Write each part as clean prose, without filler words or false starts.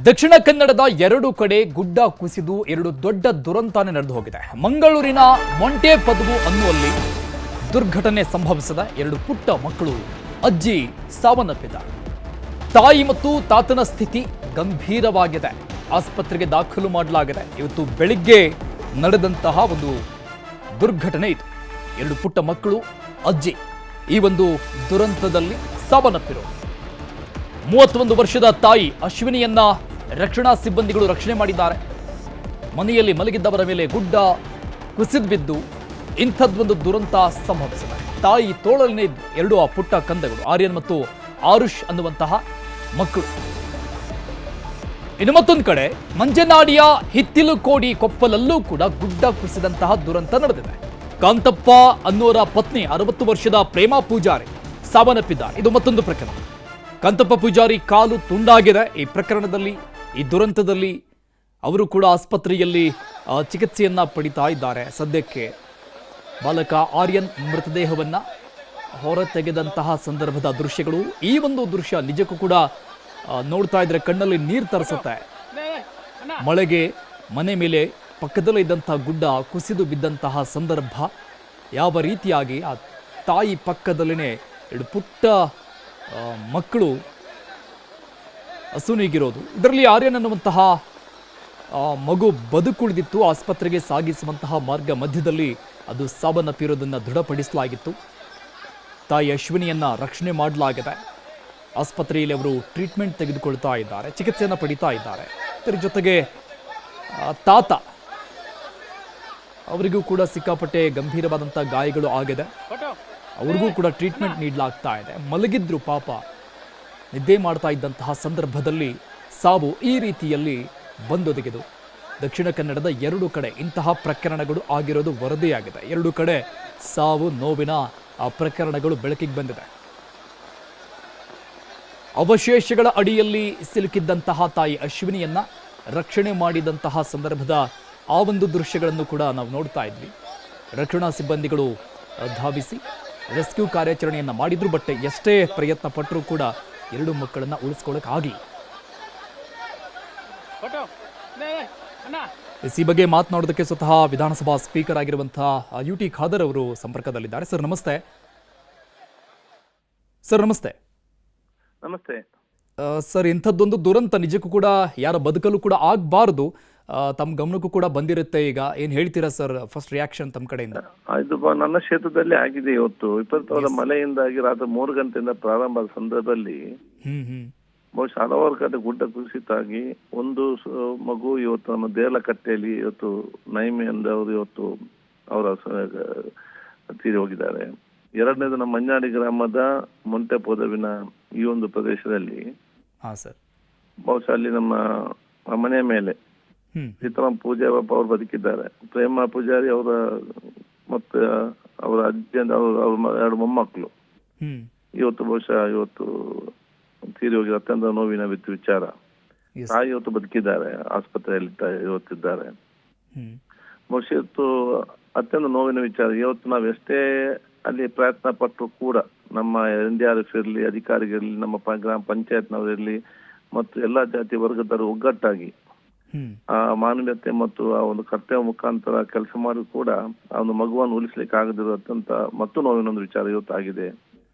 ದಕ್ಷಿಣ ಕನ್ನಡದ ಎರಡು ಕಡೆ ಗುಡ್ಡ ಕುಸಿದು ಎರಡು ದೊಡ್ಡ ದುರಂತನೇ ನಡೆದು ಹೋಗಿದೆ. ಮಂಗಳೂರಿನ ಮೊಂಟೆ ಪದವು ಅನ್ನುವಲ್ಲಿ ದುರ್ಘಟನೆ ಸಂಭವಿಸಿದ ಎರಡು ಪುಟ್ಟ ಮಕ್ಕಳು ಅಜ್ಜಿ ಸಾವನ್ನಪ್ಪಿದ್ದಾರೆ. ತಾಯಿ ಮತ್ತು ತಾತನ ಸ್ಥಿತಿ ಗಂಭೀರವಾಗಿದೆ. ಆಸ್ಪತ್ರೆಗೆ ದಾಖಲು ಮಾಡಲಾಗಿದೆ. ಇವತ್ತು ಬೆಳಿಗ್ಗೆ ನಡೆದಂತಹ ಒಂದು ದುರ್ಘಟನೆ ಇದು. ಎರಡು ಪುಟ್ಟ ಮಕ್ಕಳು ಅಜ್ಜಿ ಈ ಒಂದು ದುರಂತದಲ್ಲಿ ಸಾವನ್ನಪ್ಪಿರು. 31 ವರ್ಷದ ತಾಯಿ ಅಶ್ವಿನಿಯನ್ನ ರಕ್ಷಣಾ ಸಿಬ್ಬಂದಿಗಳು ರಕ್ಷಣೆ ಮಾಡಿದ್ದಾರೆ. ಮನೆಯಲ್ಲಿ ಮಲಗಿದ್ದವರ ಮೇಲೆ ಗುಡ್ಡ ಕುಸಿದು ಬಿದ್ದು ಇಂಥದ್ದೊಂದು ದುರಂತ ಸಂಭವಿಸಿದೆ. ತಾಯಿ ತೋಳಲಿನೇ ಇದ್ದು ಎರಡು ಆ ಪುಟ್ಟ ಕಂದಗಳು ಆರ್ಯನ್ ಮತ್ತು ಆರುಷ್ ಅನ್ನುವಂತಹ ಮಕ್ಕಳು. ಇನ್ನು ಮತ್ತೊಂದು ಕಡೆ ಮಂಜನಾಡಿಯ ಹಿತ್ತಿಲುಕೋಡಿ ಕೊಪ್ಪಲಲ್ಲೂ ಕೂಡ ಗುಡ್ಡ ಕುಸಿದಂತಹ ದುರಂತ ನಡೆದಿದೆ. ಕಾಂತಪ್ಪ ಅನ್ನೋರ ಪತ್ನಿ 60 ವರ್ಷದ ಪ್ರೇಮಾ ಪೂಜಾರಿ ಸಾವನ್ನಪ್ಪಿದ್ದಾರೆ. ಇದು ಮತ್ತೊಂದು ಪ್ರಕರಣ. ಕಾಂತಪ್ಪ ಪೂಜಾರಿ ಕಾಲು ತುಂಡಾಗಿದೆ. ಈ ಪ್ರಕರಣದಲ್ಲಿ, ಈ ದುರಂತದಲ್ಲಿ ಅವರು ಕೂಡ ಆಸ್ಪತ್ರೆಯಲ್ಲಿ ಚಿಕಿತ್ಸೆಯನ್ನ ಪಡಿತಾ ಇದ್ದಾರೆ. ಸದ್ಯಕ್ಕೆ ಬಾಲಕ ಆರ್ಯನ್ ಮೃತದೇಹವನ್ನ ಹೊರತೆಗೆದಂತಹ ಸಂದರ್ಭದ ದೃಶ್ಯಗಳು, ಈ ಒಂದು ದೃಶ್ಯ ನಿಜಕ್ಕೂ ಕೂಡ ನೋಡ್ತಾ ಇದ್ರೆ ಕಣ್ಣಲ್ಲಿ ನೀರು ತರಿಸುತ್ತೆ. ಮಳೆಗೆ ಮನೆ ಮೇಲೆ ಪಕ್ಕದಲ್ಲೇ ಇದ್ದಂತಹ ಗುಡ್ಡ ಕುಸಿದು ಬಿದ್ದಂತಹ ಸಂದರ್ಭ, ಯಾವ ರೀತಿಯಾಗಿ ಆ ತಾಯಿ ಪಕ್ಕದಲ್ಲೇ ಎರಡು ಪುಟ್ಟ ಮಕ್ಕಳು ಅಸುನೀಗಿರೋದು. ಇದರಲ್ಲಿ ಆರ್ಯನ್ ಅನ್ನುವಂತಹ ಮಗು ಬದುಕುಳಿದಿತ್ತು. ಆಸ್ಪತ್ರೆಗೆ ಸಾಗಿಸುವಂತಹ ಮಾರ್ಗ ಮಧ್ಯದಲ್ಲಿ ಅದು ಸಾವನ್ನಪ್ಪಿರೋದನ್ನು ದೃಢಪಡಿಸಲಾಗಿತ್ತು. ತಾಯಿ ಅಶ್ವಿನಿಯನ್ನ ರಕ್ಷಣೆ ಮಾಡಲಾಗಿದೆ. ಆಸ್ಪತ್ರೆಯಲ್ಲಿ ಅವರು ಟ್ರೀಟ್ಮೆಂಟ್ ತೆಗೆದುಕೊಳ್ತಾ ಇದ್ದಾರೆ, ಚಿಕಿತ್ಸೆಯನ್ನು ಪಡಿತಾ ಇದ್ದಾರೆ. ಇದರ ಜೊತೆಗೆ ತಾತ ಅವರಿಗೂ ಕೂಡ ಸಿಕ್ಕಾಪಟ್ಟೆ ಗಂಭೀರವಾದಂಥ ಗಾಯಗಳು ಆಗಿದೆ. ಅವ್ರಿಗೂ ಕೂಡ ಟ್ರೀಟ್ಮೆಂಟ್ ನೀಡಲಾಗ್ತಾ ಇದೆ. ಮಲಗಿದ್ರು ಪಾಪ, ನಿದ್ದೆ ಮಾಡ್ತಾ ಇದ್ದಂತಹ ಸಂದರ್ಭದಲ್ಲಿ ಸಾವು ಈ ರೀತಿಯಲ್ಲಿ ಬಂದೊದಗಿದು. ದಕ್ಷಿಣ ಕನ್ನಡದ ಎರಡು ಕಡೆ ಇಂತಹ ಪ್ರಕರಣಗಳು ಆಗಿರೋದು ವರದಿಯಾಗಿದೆ. ಎರಡು ಕಡೆ ಸಾವು ನೋವಿನ ಆ ಪ್ರಕರಣಗಳು ಬೆಳಕಿಗೆ ಬಂದಿದೆ. ಅವಶೇಷಗಳ ಅಡಿಯಲ್ಲಿ ಸಿಲುಕಿದ್ದಂತಹ ತಾಯಿ ಅಶ್ವಿನಿಯನ್ನ ರಕ್ಷಣೆ ಮಾಡಿದಂತಹ ಸಂದರ್ಭದ ಆ ಒಂದು ದೃಶ್ಯಗಳನ್ನು ಕೂಡ ನಾವು ನೋಡ್ತಾ ಇದ್ವಿ. ರಕ್ಷಣಾ ಸಿಬ್ಬಂದಿಗಳು ಧಾವಿಸಿ ರೆಸ್ಕ್ಯೂ ಕಾರ್ಯಾಚರಣೆಯನ್ನು ಮಾಡಿದ್ರು. ಬಟ್ ಎಷ್ಟೇ ಪ್ರಯತ್ನ ಪಟ್ಟರೂ ಕೂಡ ಎರಡು ಮಕ್ಕಳನ್ನ ಉಳಿಸ್ಕೊಳ್ಳೋಕೆ ಆಗಲಿಲ್ಲ. ಈ ಬಗ್ಗೆ ಮಾತನಾಡೋದಕ್ಕೆ ಸ್ವತಃ ವಿಧಾನಸಭಾ ಸ್ಪೀಕರ್ ಆಗಿರುವಂತಹ UT ಖಾದರ್ ಅವರು ಸಂಪರ್ಕದಲ್ಲಿದ್ದಾರೆ. ಸರ್ ನಮಸ್ತೆ. ಸರ್ ನಮಸ್ತೆ. ನಮಸ್ತೆ ಸರ್, ಇಂಥದ್ದೊಂದು ದುರಂತ ನಿಜಕ್ಕೂ ಕೂಡ ಯಾರ ಬದುಕಲು ಕೂಡ ಆಗಬಾರದು. ತಮ್ಮ ಗಮನಕ್ಕೂ ಕೂಡ ಬಂದಿರುತ್ತೆ. ಈಗ ಏನ್ ಹೇಳ್ತೀರಾ ಸರ್, ಫಸ್ಟ್ ರಿಯಾಕ್ಷನ್ ತಮ್ಮ ಕಡೆಯಿಂದ? ಇದು ನನ್ನ ಕ್ಷೇತ್ರದಲ್ಲಿ ಆಗಿದೆ. ಇವತ್ತು ವಿಪರೀತವಾದ ಮಳೆಯಿಂದಾಗಿ ರಾತ್ರಿ 3 ಗಂಟೆಯಿಂದ ಪ್ರಾರಂಭದ ಸಂದರ್ಭದಲ್ಲಿ ಬಹುಶಃ ಹಲವಾರು ಕಡೆ ಗುಡ್ಡ ಕುಸಿತಾಗಿ ಒಂದು ಮಗು ಇವತ್ತು ನಮ್ಮ ದೇರ್ಲಕಟ್ಟೆಯಲ್ಲಿ ಇವತ್ತು ನೈಮೆ ಎಂದವರು ಇವತ್ತು ಅವರ ತೀರಿ ಹೋಗಿದ್ದಾರೆ. ಎರಡನೇದು ನಮ್ಮ ಮಂಜಾಡಿ ಗ್ರಾಮದ ಮೊಂಟೆ ಪೋದವಿನ ಈ ಒಂದು ಪ್ರದೇಶದಲ್ಲಿ ಬಹುಶಃ ಅಲ್ಲಿ ನಮ್ಮ ಮನೆಯ ಮೇಲೆ ಸೀತಾರಾಮ್ ಪೂಜಾರಿ ಅವರು ಬದುಕಿದ್ದಾರೆ. ಪ್ರೇಮಾ ಪೂಜಾರಿ ಅವರ ಮತ್ತೆ ಅವರ ಅಜ್ಜಿ ಅವ್ರ 2 ಮೊಮ್ಮಕ್ಕಳು ಇವತ್ತು ಬಹುಶಃ ಇವತ್ತು ತೀರಿ ಹೋಗಿ ಅತ್ಯಂತ ನೋವಿನ ವಿಚಾರ. ತಾಯಿ ಇವತ್ತು ಬದುಕಿದ್ದಾರೆ, ಆಸ್ಪತ್ರೆಯಲ್ಲಿ ಇವತ್ತಿದ್ದಾರೆ. ಬಹುಶಃ ಇವತ್ತು ಅತ್ಯಂತ ನೋವಿನ ವಿಚಾರ. ಇವತ್ತು ನಾವು ಎಷ್ಟೇ ಅಲ್ಲಿ ಪ್ರಯತ್ನ ಪಟ್ಟರು ಕೂಡ ನಮ್ಮ NDRF ಇರಲಿ, ಅಧಿಕಾರಿಗಳಿರಲಿ, ನಮ್ಮ ಗ್ರಾಮ ಪಂಚಾಯತ್ನವರಿರಲಿ ಮತ್ತು ಎಲ್ಲಾ ಜಾತಿ ವರ್ಗದವರು ಒಗ್ಗಟ್ಟಾಗಿ ಆ ಮಾನವೀಯತೆ ಮತ್ತು ಆ ಒಂದು ಕರ್ತವ್ಯ ಮುಖಾಂತರ ಕೆಲಸ ಮಾಡಿ ಕೂಡ ಆ ಒಂದು ಮಗುವನ್ನು ಉಳಿಸ್ಲಿಕ್ಕೆ ಆಗದಿರೋ ಅತ್ಯಂತ ಮತ್ತು ನೋವಿನ ಒಂದು ವಿಚಾರ ಇವತ್ತಾಗಿದೆ.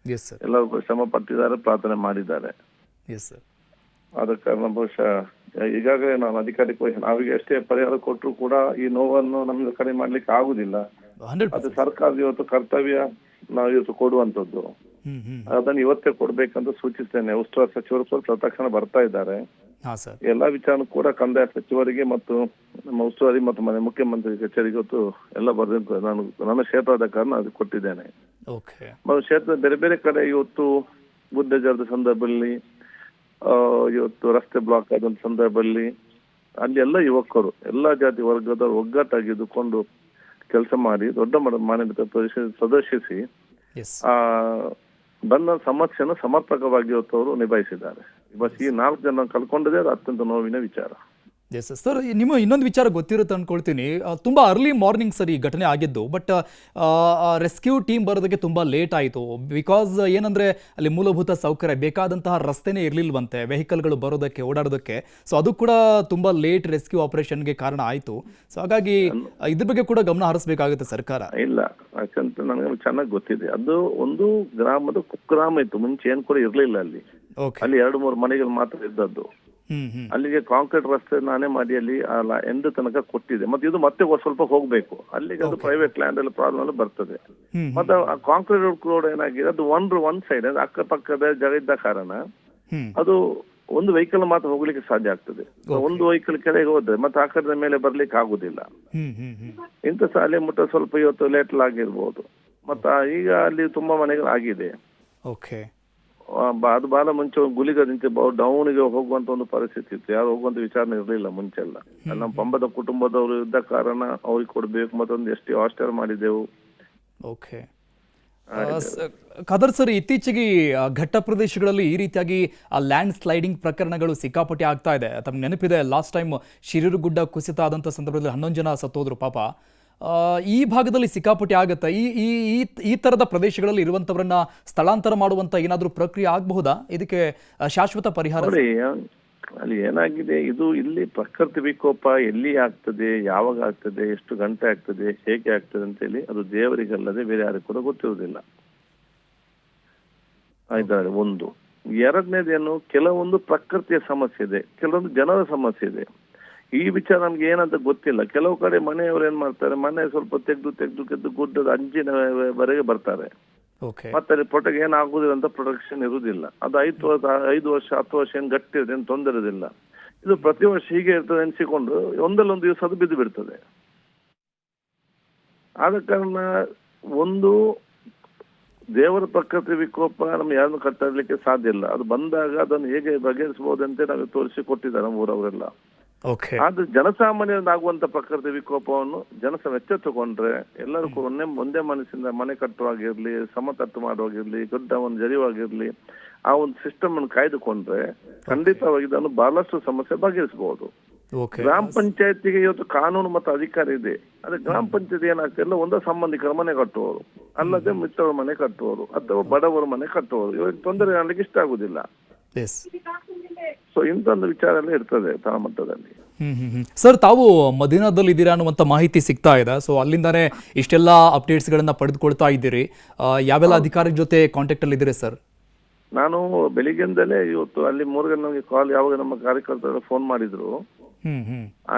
ಎಲ್ಲರೂ ಶ್ರಮ ಪಟ್ಟಿದ್ದಾರೆ, ಪ್ರಾರ್ಥನೆ ಮಾಡಿದ್ದಾರೆ. ಆದ ಕಾರಣ ಬಹುಶಃ ಈಗಾಗಲೇ ನಾನು ಅಧಿಕಾರಿಕ ನಾವಿಗೆ ಎಷ್ಟೇ ಪರಿಹಾರ ಕೊಟ್ಟರು ಕೂಡ ಈ ನೋವನ್ನು ನಮ್ಗೆ ಕಡಿಮೆ ಮಾಡ್ಲಿಕ್ಕೆ ಆಗುದಿಲ್ಲ. ಅದು ಸರ್ಕಾರದ ಇವತ್ತು ಕರ್ತವ್ಯ ನಾವು ಇವತ್ತು ಕೊಡುವಂತದ್ದು. ಅದನ್ನು ಇವತ್ತೇ ಕೊಡ್ಬೇಕಂತ ಸೂಚಿಸ್ತೇನೆ. ಉಸ್ತುವಾರಿ ಸಚಿವರು ಕೂಡ ತಕ್ಷಣ ಬರ್ತಾ ಇದ್ದಾರೆ. ಎಲ್ಲಾ ವಿಚಾರ ಕೂಡ ಕಂದಾಯ ಸಚಿವರಿಗೆ ಮತ್ತು ನಮ್ಮ ಉಸ್ತುವಾರಿ ಮತ್ತು ಮುಖ್ಯಮಂತ್ರಿ ಕಚೇರಿಗೆ ಇವತ್ತು ಎಲ್ಲ ಬರೆದ ನಾನು ನನ್ನ ಕ್ಷೇತ್ರದ ಕಾರಣ ಅದು ಕೊಟ್ಟಿದ್ದೇನೆ. ಕ್ಷೇತ್ರದ ಬೇರೆ ಬೇರೆ ಕಡೆ ಇವತ್ತು ಗುಡ್ಡ ಜರದ ಸಂದರ್ಭದಲ್ಲಿ, ಇವತ್ತು ರಸ್ತೆ ಬ್ಲಾಕ್ ಆದಂತ ಸಂದರ್ಭದಲ್ಲಿ ಅಲ್ಲಿ ಎಲ್ಲ ಯುವಕರು ಎಲ್ಲಾ ಜಾತಿ ವರ್ಗದವರು ಒಗ್ಗಟ್ಟಾಗಿದ್ದುಕೊಂಡು ಕೆಲಸ ಮಾಡಿ ದೊಡ್ಡ ಮಾನವೀಯತೆ ಪ್ರದರ್ಶಿಸಿ ಆ ಬಂದ ಸಮಸ್ಯೆಯನ್ನು ಸಮರ್ಪಕವಾಗಿ ಇವತ್ತು ಅವರು ನಿಭಾಯಿಸಿದ್ದಾರೆ. ಬಸ್ ಈ 4 ಜನ ಕಳ್ಕೊಂಡದೇ ಅದು ಅತ್ಯಂತ ನೋವಿನ ವಿಚಾರ. ಎಸ್ ಸರ್, ನಿಮ್ಮ ಇನ್ನೊಂದು ವಿಚಾರ ಗೊತ್ತಿರುತ್ತೆ ಅಂದ್ಕೊಳ್ತೀನಿ. ತುಂಬ ಅರ್ಲಿ ಮಾರ್ನಿಂಗ್ ಸರ್ ಈ ಘಟನೆ ಆಗಿದ್ದು, ಬಟ್ ರೆಸ್ಕ್ಯೂ ಟೀಮ್ ಬರೋದಕ್ಕೆ ತುಂಬ ಲೇಟ್ ಆಯಿತು. ಬಿಕಾಸ್ ಏನಂದರೆ ಅಲ್ಲಿ ಮೂಲಭೂತ ಸೌಕರ್ಯ ಬೇಕಾದಂತಹ ರಸ್ತೆನೇ ಇರಲಿಲ್ವಂತೆ ವೆಹಿಕಲ್ಗಳು ಬರೋದಕ್ಕೆ ಓಡಾಡೋದಕ್ಕೆ. ಸೊ ಅದು ಕೂಡ ತುಂಬ ಲೇಟ್ ರೆಸ್ಕ್ಯೂ ಆಪರೇಷನ್ಗೆ ಕಾರಣ ಆಯಿತು. ಸೊ ಹಾಗಾಗಿ ಇದ್ರ ಬಗ್ಗೆ ಕೂಡ ಗಮನ ಹರಿಸಬೇಕಾಗುತ್ತೆ ಸರ್ಕಾರ. ಇಲ್ಲ, ಯಾಕಂತ ನನಗೆ ಚೆನ್ನಾಗಿ ಗೊತ್ತಿದೆ. ಅದು ಒಂದು ಗ್ರಾಮದ ಕುಗ್ರಾಮ ಇತ್ತು, ಮುಂಚೆ ಏನು ಕೂಡ ಇರಲಿಲ್ಲ ಅಲ್ಲಿ. ಅಲ್ಲಿ 2-3 ಮನೆಗಳು ಮಾತ್ರ ಇದ್ದದ್ದು. ಅಲ್ಲಿಗೆ ಕಾಂಕ್ರೀಟ್ ರಸ್ತೆ ನಾನೇ ಮಾಡಿ ಅಲ್ಲಿ ಎಂದ ತನಕ ಕೊಟ್ಟಿದೆ. ಮತ್ತೆ ಇದು ಮತ್ತೆ ಸ್ವಲ್ಪ ಹೋಗ್ಬೇಕು ಅಲ್ಲಿಗೆ. ಅದು ಪ್ರೈವೇಟ್ ಲ್ಯಾಂಡ್ ಅಲ್ಲಿ ಪ್ರಾಬ್ಲಮ್ ಎಲ್ಲ ಬರ್ತದೆ. ಮತ್ತೆ ಆ ಕಾಂಕ್ರೀಟ್ ರೋಡ್ ಏನಾಗಿದೆ, ಅದು ಒನ್ ಸೈಡ್ ಅಕ್ಕಪಕ್ಕದ ಜಾಗ ಇದ್ದ ಕಾರಣ ಅದು ಒಂದು ವೆಹಿಕಲ್ ಮಾತ್ರ ಹೋಗ್ಲಿಕ್ಕೆ ಸಾಧ್ಯ ಆಗ್ತದೆ. ಒಂದು ವೆಹಿಕಲ್ ಕೆಳಗೆ ಹೋದ್ರೆ ಮತ್ತೆ ಆ ಕಡೆ ಮೇಲೆ ಬರ್ಲಿಕ್ಕೆ ಆಗುದಿಲ್ಲ. ಇಂಥ ಶಾಲೆ ಮುಟ್ಟ ಸ್ವಲ್ಪ ಇವತ್ತು ಲೇಟ್ ಆಗಿರ್ಬೋದು. ಮತ್ತ ಈಗ ಅಲ್ಲಿ ತುಂಬಾ ಮನೆಗಳು ಆಗಿದೆ. ಅದು ಬಹಳ ಮುಂಚೆ ಗುಲಿಗದಿಂತೆ ಡೌನ್ಗೆ ಹೋಗುವಂತ ಒಂದು ಪರಿಸ್ಥಿತಿ ಇತ್ತು. ಯಾರು ಹೋಗುವಂತ ವಿಚಾರಣೆ ಇರಲಿಲ್ಲ ಮುಂಚೆಲ್ಲ. ನಮ್ಮ ಪಂಬದ ಕುಟುಂಬದವರು ಇದ್ದ ಕಾರಣ ಅವ್ರಿಗೆ ಕೊಡ್ಬೇಕು. ಮತ್ತೊಂದು ಎಷ್ಟು ಹಾಸ್ಟೆಲ್ ಮಾಡಿದೆವು. ಖದರ್ ಸರ್, ಇತ್ತೀಚೆಗೆ ಘಟ್ಟ ಪ್ರದೇಶಗಳಲ್ಲಿ ಈ ರೀತಿಯಾಗಿ ಲ್ಯಾಂಡ್ ಸ್ಲೈಡಿಂಗ್ ಪ್ರಕರಣಗಳು ಸಿಕ್ಕಾಪಟ್ಟೆ ಆಗ್ತಾ ಇದೆ. ತಮ್ಗೆ ನೆನಪಿದೆ, ಲಾಸ್ಟ್ ಟೈಮ್ ಶಿರೂರುಗುಡ್ಡ ಕುಸಿತ ಆದಂಥ ಸಂದರ್ಭದಲ್ಲಿ 11 ಜನ ಸತ್ತೋದ್ರು ಪಾಪ. ಈ ಭಾಗದಲ್ಲಿ ಸಿಕ್ಕಾಪಟ್ಟೆ ಆಗುತ್ತೆ. ಈ ತರದ ಪ್ರದೇಶಗಳಲ್ಲಿ ಇರುವಂತವರನ್ನ ಸ್ಥಳಾಂತರ ಮಾಡುವಂತ ಏನಾದರೂ ಪ್ರಕ್ರಿಯೆ ಆಗಬಹುದಾ? ಇದಕ್ಕೆ ಶಾಶ್ವತ ಪರಿಹಾರ? ಅಲ್ಲಿ ಏನಾಗಿದೆ, ಇದು ಇಲ್ಲಿ ಪ್ರಕೃತಿ ವಿಕೋಪ ಎಲ್ಲಿ ಆಗ್ತದೆ, ಯಾವಾಗ ಆಗ್ತದೆ, ಎಷ್ಟು ಗಂಟೆ ಆಗ್ತದೆ, ಹೇಗೆ ಆಗ್ತದೆ ಅಂತ ಹೇಳಿ ಅದು ದೇವರಿಗಲ್ಲದೆ ಬೇರೆ ಯಾರಿಗೂ ಕೂಡ ಗೊತ್ತಿರುವುದಿಲ್ಲ. ಆಯ್ತಾ? ಒಂದು. ಎರಡನೇದೇನು, ಕೆಲವೊಂದು ಪ್ರಕೃತಿಯ ಸಮಸ್ಯೆ ಇದೆ, ಕೆಲವೊಂದು ಜನರ ಸಮಸ್ಯೆ ಇದೆ. ಈ ವಿಚಾರ ನಮ್ಗೆ ಏನಂತ ಗೊತ್ತಿಲ್ಲ. ಕೆಲವು ಕಡೆ ಮನೆಯವರು ಏನ್ ಮಾಡ್ತಾರೆ, ಮನೆ ಸ್ವಲ್ಪ ತೆಗೆದು ಗುಡ್ಡದ ಅಂಚಿನವರೆಗೆ ಬರ್ತಾರೆ. ಮತ್ತೆ ಅಲ್ಲಿ ಪ್ರೊಟೆಕ್ಟ್ ಏನಾಗುದಿಲ್ಲ ಅಂತ ಪ್ರೊಟೆಕ್ಷನ್ ಇರುವುದಿಲ್ಲ. ಅದು 5 ವರ್ಷ 10 ವರ್ಷ ಏನ್ ಗಟ್ಟಿ ಇರುತ್ತೆ, ಏನ್ ತೊಂದರೆ ಇರೋದಿಲ್ಲ. ಇದು ಪ್ರತಿ ವರ್ಷ ಹೀಗೆ ಇರ್ತದೆ ಅನ್ಸಿಕೊಂಡು ಒಂದಲ್ಲೊಂದು ದಿವಸ ಅದು ಬಿದ್ದು ಬಿಡ್ತದೆ. ಆದ ಕಾರಣ ಒಂದು ದೇವರ ಪ್ರಕೃತಿ ವಿಕೋಪ ನಮ್ಗೆ ಯಾರನ್ನು ಕಟ್ಟಲಿಕ್ಕೆ ಸಾಧ್ಯ ಇಲ್ಲ. ಅದು ಬಂದಾಗ ಅದನ್ನು ಹೇಗೆ ಬಗೆಹರಿಸಬಹುದಂತೆ ನಾವು ತೋರಿಸಿ ಕೊಟ್ಟಿದ್ದಾರೆ ನಮ್ಮ ಊರವರೆಲ್ಲ. ಆದ್ರೆ ಜನಸಾಮಾನ್ಯರಾಗುವಂತ ಪ್ರಕೃತಿ ವಿಕೋಪವನ್ನು ಎಚ್ಚೆತ್ತುಕೊಂಡ್ರೆ ಎಲ್ಲರೂ ಒಂದೇ ಮನಸ್ಸಿಂದ ಮನೆ ಕಟ್ಟುವಾಗಿರ್ಲಿ, ಸಮತಟ್ಟು ಮಾಡುವಾಗಿರ್ಲಿ, ದೊಡ್ಡವನ್ನು ಜರಿವಾಗಿರ್ಲಿ, ಆ ಒಂದು ಸಿಸ್ಟಮ್ ಅನ್ನು ಕಾಯ್ದುಕೊಂಡ್ರೆ ಖಂಡಿತವಾಗಿ ಇದನ್ನು ಬಹಳಷ್ಟು ಸಮಸ್ಯೆ ಬಗೆಹರಿಸಬಹುದು. ಗ್ರಾಮ ಪಂಚಾಯತಿಗೆ ಇವತ್ತು ಕಾನೂನು ಮತ್ತು ಅಧಿಕಾರ ಇದೆ. ಅದೇ ಗ್ರಾಮ ಪಂಚಾಯತಿ ಏನಾಗ್ತದೆ, ಎಲ್ಲ ಒಂದೇ ಸಂಬಂಧಿಕರ ಮನೆ ಕಟ್ಟುವವರು, ಅಲ್ಲದೆ ಮಿತ್ರರ ಮನೆ ಕಟ್ಟುವವರು ಅಥವಾ ಬಡವರ ಮನೆ ಕಟ್ಟುವವರು, ಇವಾಗ ತೊಂದರೆ ಆಗ್ಲಿಕ್ಕೆ ಇಷ್ಟ ಆಗುದಿಲ್ಲ. ಸೊ ಇಂಥೊಂದು ವಿಚಾರ ಎಲ್ಲ ಇರ್ತದೆ ತಳಮಟ್ಟದಲ್ಲಿ. ಸರ್, ತಾವು ಮದೀನಾದಲ್ಲಿ ಇದ್ದೀರಾ ಅನ್ನುವಂಥ ಮಾಹಿತಿ ಸಿಗ್ತಾ ಇದೆ. ಸೊ ಅಲ್ಲಿಂದಾನೇ ಇಷ್ಟೆಲ್ಲ ಅಪ್ಡೇಟ್ಸ್ ಗಳನ್ನ ಪಡೆದುಕೊಳ್ತಾ ಇದ್ದೀರಿ. ಯಾವೆಲ್ಲ ಅಧಿಕಾರಿ ಜೊತೆ ಕಾಂಟ್ಯಾಕ್ಟ್ ಅಲ್ಲಿ ಇದ್ದೀರಿ ಸರ್? ನಾನು ಬೆಳಿಗ್ಗೆಯಿಂದಲೇ ಇವತ್ತು ಅಲ್ಲಿ 3 ಗಂಟೆ ನಮಗೆ ಕಾಲ್ ಯಾವಾಗ ನಮ್ಮ ಕಾರ್ಯಕರ್ತರು ಫೋನ್ ಮಾಡಿದ್ರು,